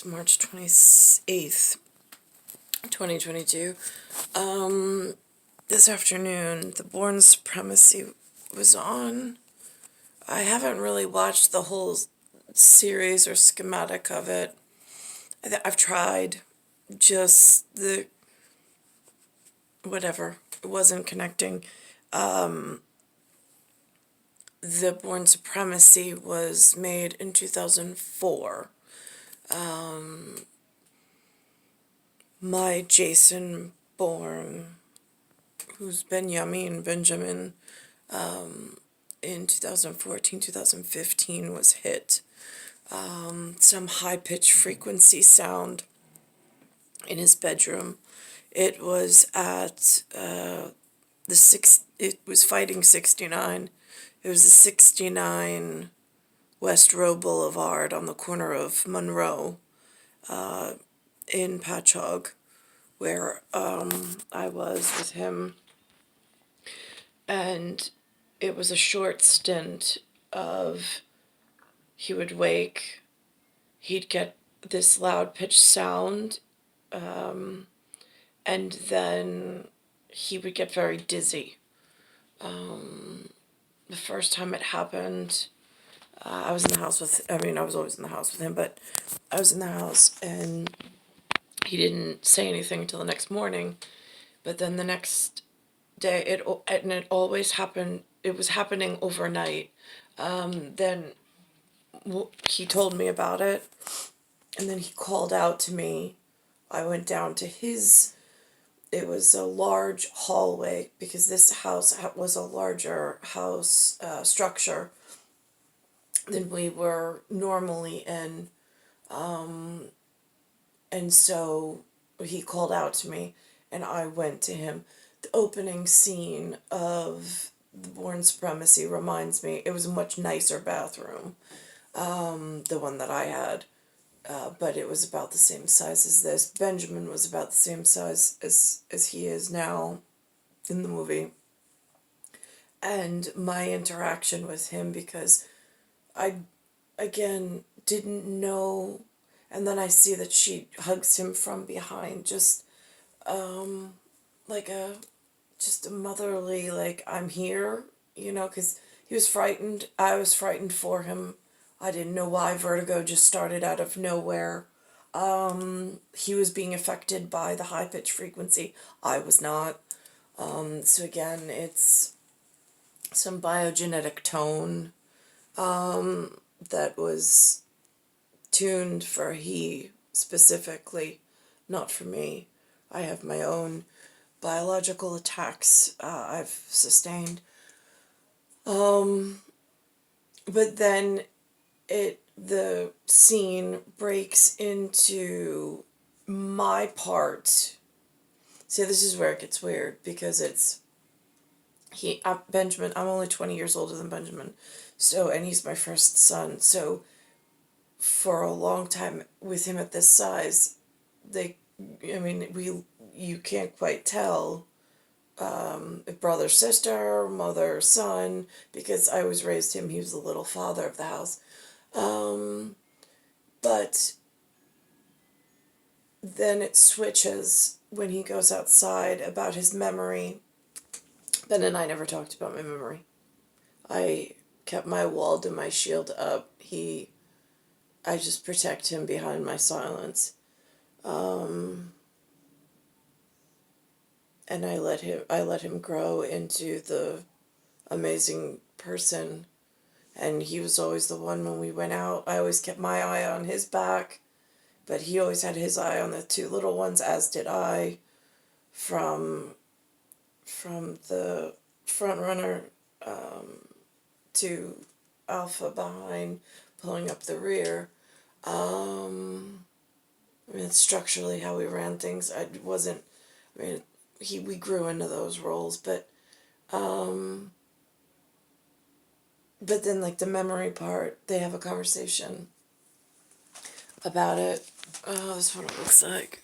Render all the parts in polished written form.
It's March 28th, 2022. This afternoon, the Bourne Supremacy was on. I haven't really watched the whole series or schematic of it. I've tried. Just whatever. It wasn't connecting. The Bourne Supremacy was made in 2004. My Jason Bourne, who's Benjamin, in 2014, 2015 was hit. Some high-pitched frequency sound in his bedroom. It was at it was fighting 69. It was the 69 West Row Boulevard on the corner of Monroe in Patchogue, where I was with him. And it was a short stint of he would wake, he'd get this loud pitched sound, and then he would get very dizzy. The first time it happened, I was in the house I was always in the house with him, but I was in the house and he didn't say anything until the next morning. But then the next day, it always happened, it was happening overnight. Then he told me about it, and then he called out to me. I went down to it was a large hallway, because this house was a larger house structure than we were normally in. And so he called out to me, and I went to him. The opening scene of the Bourne Supremacy reminds me, it was a much nicer bathroom, the one that I had. But it was about the same size as this. Benjamin was about the same size as he is now in the movie. And my interaction with him, because I, again, didn't know, and then I see that she hugs him from behind, just just a motherly, like, I'm here, because he was frightened. I was frightened for him. I didn't know why. Vertigo just started out of nowhere. He was being affected by the high-pitched frequency. I was not. So again, it's some biogenetic tone that was tuned for he specifically, not for me. I have my own biological attacks I've sustained. But then the scene breaks into my part. See, this is where it gets weird, because it's Benjamin. I'm only 20 years older than Benjamin, and he's my first son. So for a long time with him at this size, you can't quite tell brother, sister, mother, son, because I always raised him. He was the little father of the house. But then it switches when he goes outside about his memory. Ben and I never talked about my memory. I kept my wall and my shield up. I just protect him behind my silence. And I let him grow into the amazing person. And he was always the one when we went out. I always kept my eye on his back, but he always had his eye on the two little ones, as did I, from the front runner to Alpha behind, pulling up the rear. It's structurally how we ran things. We grew into those roles, but then, like, the memory part, they have a conversation about it. Oh, this is what it looks like.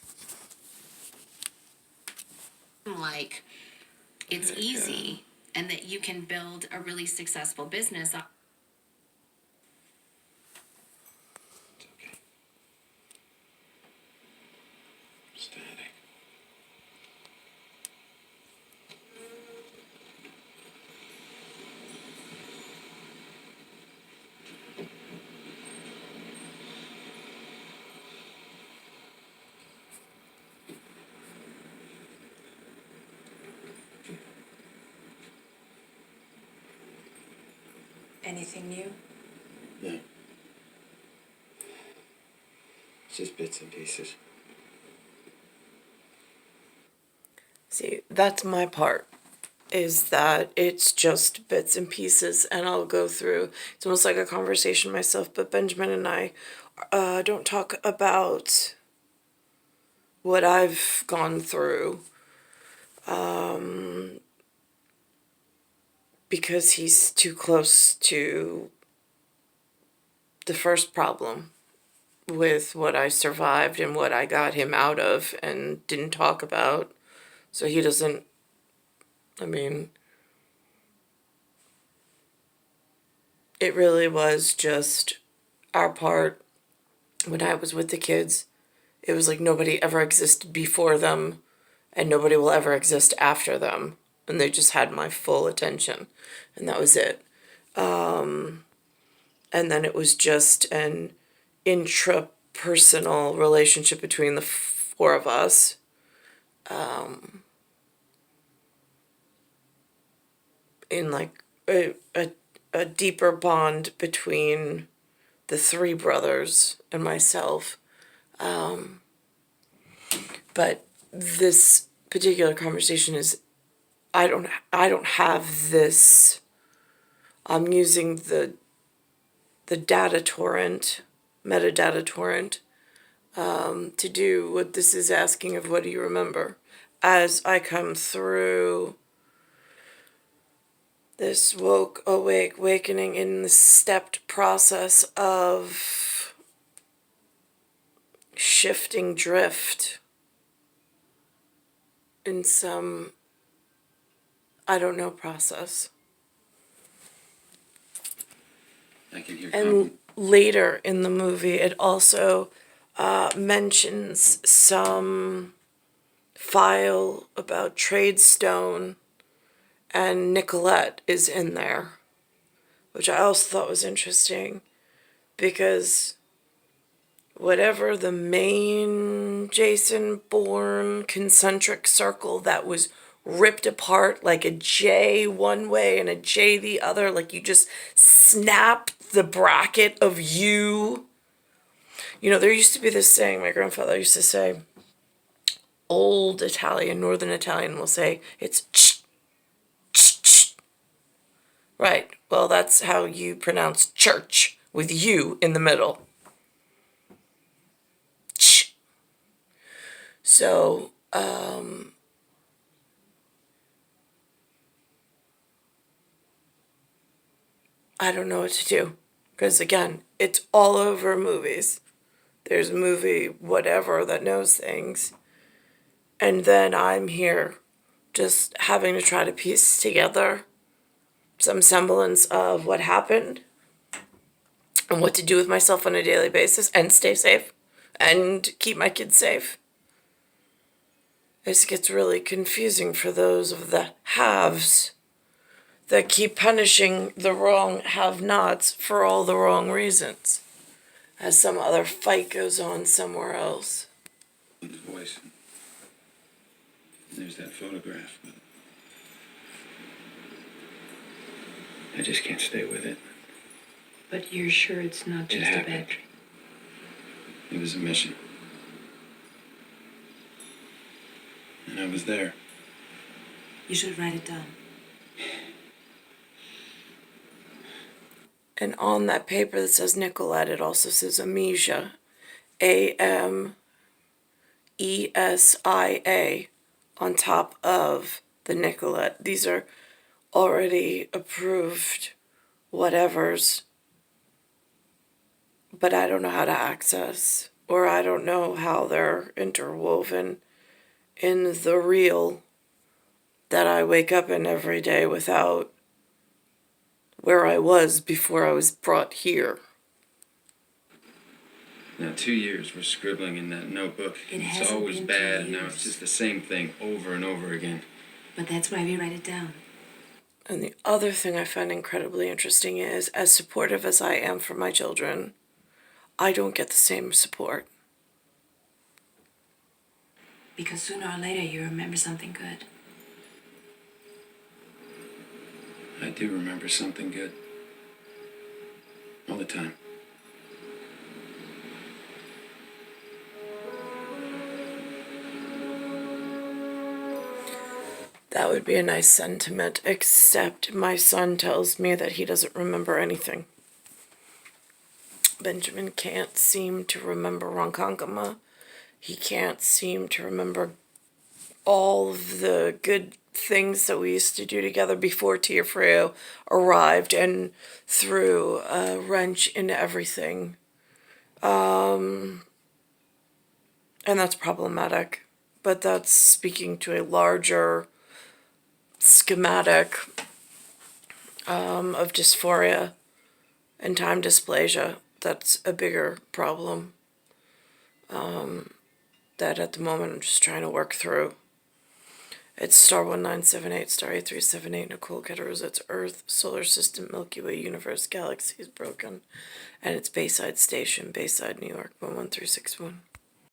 Like, it's easy, and that you can build a really successful business. Static. Anything new? No. It's just bits and pieces. See, that's my part, is that it's just bits and pieces, and I'll go through. It's almost like a conversation myself, but Benjamin and I don't talk about what I've gone through because he's too close to the first problem with what I survived and what I got him out of and didn't talk about. So he doesn't, I mean, it really was just our part when I was with the kids. It was like nobody ever existed before them and nobody will ever exist after them. And they just had my full attention. And that was it. And then it was just an intrapersonal relationship between the four of us. In like a deeper bond between the three brothers and myself. But this particular conversation is I don't have this. I'm using the data torrent, metadata torrent, to do what this is asking of what do you remember. As I come through this awakening in the stepped process of shifting drift in some, I don't know, process. I can hear And later in the movie, it also mentions some file about Tradestone, and Nicolette is in there, which I also thought was interesting because whatever the main Jason Bourne concentric circle that was ripped apart like a J one way and a J the other, like you just snap the bracket of you. You know, there used to be this saying my grandfather used to say, old Italian, Northern Italian will say, it's ch, ch, ch. Right, well, that's how you pronounce church, with you in the middle. Ch. So, I don't know what to do. Because again, it's all over movies. There's a movie, whatever, that knows things. And then I'm here just having to try to piece together some semblance of what happened and what to do with myself on a daily basis and stay safe and keep my kids safe. This gets really confusing for those of the haves that keep punishing the wrong have-nots for all the wrong reasons, as some other fight goes on somewhere else. his voice. There's that photograph, but I just can't stay with it. But you're sure it's not just a bad happened. dream? It was a mission. And I was there. You should write it down. And on that paper that says Nicolette, it also says Amesia, Amesia, on top of the Nicolette. These are already approved whatevers, but I don't know how to access, or I don't know how they're interwoven in the real that I wake up in every day without where I was before I was brought here. Now 2 years we're scribbling in that notebook. It It's hasn't always been 2 bad, and now years. it's just the same thing over and over again. But that's why we write it down. And the other thing I find incredibly interesting is, as supportive as I am for my children, I don't get the same support. Because sooner or later you remember something good. I do remember something good. All the time. That would be a nice sentiment, except my son tells me that he doesn't remember anything. Benjamin can't seem to remember Ronkonkoma. He can't seem to remember all of the good things that we used to do together before Tia Freo arrived and threw a wrench into everything. And that's problematic. But that's speaking to a larger schematic of dysphoria and time dysplasia. That's a bigger problem that at the moment I'm just trying to work through. It's star 1978, star 8378, Nicole, Cattaruzza. It's Earth, Solar System, Milky Way, Universe, Galaxy is broken. And it's Bayside Station, Bayside, New York, 11361.